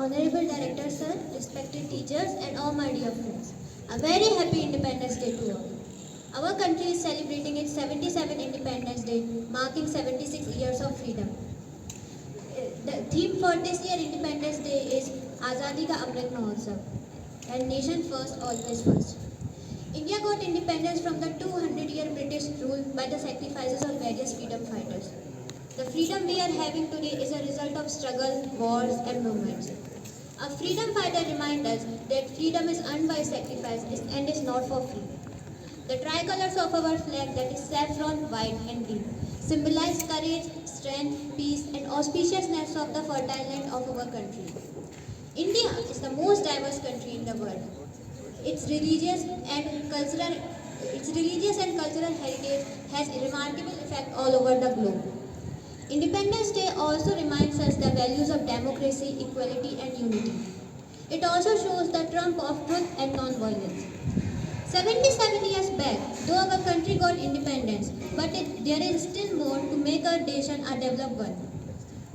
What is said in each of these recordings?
Honorable Director Sir, respected teachers and all my dear friends. A very happy Independence Day to all. Our country is celebrating its 77th Independence Day, marking 76 years of freedom. The theme for this year Independence Day is Azadi Ka Amrit Mahotsav, and nation first, always first. India got independence from the 200-year British rule by the sacrifices of various freedom fighters. The freedom we are having today is a result of struggle, wars and movements. A freedom fighter reminds us that freedom is earned by sacrifice and is not for free. The tricolors of our flag, that is saffron, white and green, symbolize courage, strength, peace and auspiciousness of the fertile land of our country. India is the most diverse country in the world. Its religious and cultural heritage has a remarkable effect all over the globe. Independence Day also reminds us the values of democracy, equality and unity. It also shows the trump of truth and non-violence. 77 years back, though our country got independence, but there is still more to make our nation a developed one.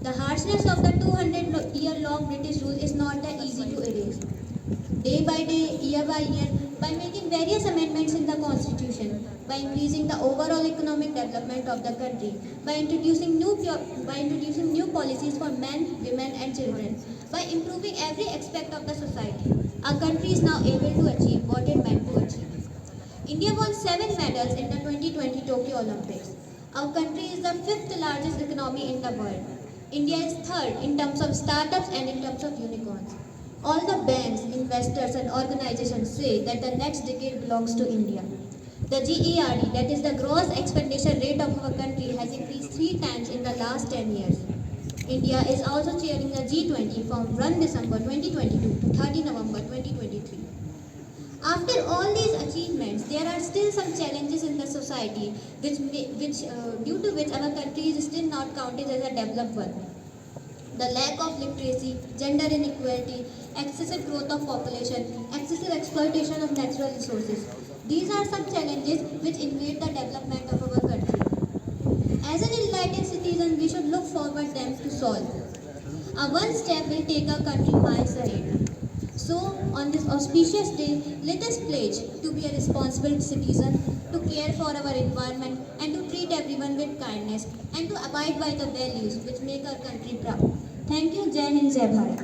The harshness of the 200-year-long British rule is not that easy to erase. Day by day, year by year, by making various amendments in the constitution, by increasing the overall economic development of the country, by introducing new policies for men, women and children, by improving every aspect of the society, our country is now able to achieve what it meant to achieve. India won 7 medals in the 2020 Tokyo Olympics. Our country is the 5th largest economy in the world. India is 3rd in terms of startups and in terms of unicorns. All the banks, investors and organizations say that the next decade belongs to India. The GERD, that is the gross expenditure rate of our country, has increased 3 times in the last 10 years. India is also chairing the G20 from 1 December 2022 to 30 November 2023. After all these achievements, there are still some challenges in the society due to which our country is still not counted as a developed one. The lack of literacy, gender inequality, excessive growth of population, excessive exploitation of natural resources. These are some challenges which invade the development of our country. As an enlightened citizen, we should look forward them to solve. A one step will take our country miles ahead. So, on this auspicious day, let us pledge to be a responsible citizen, to care for our environment and to treat everyone with kindness and to abide by the values which make our country proud. Thank you, Jai Hind, Jai Bharat.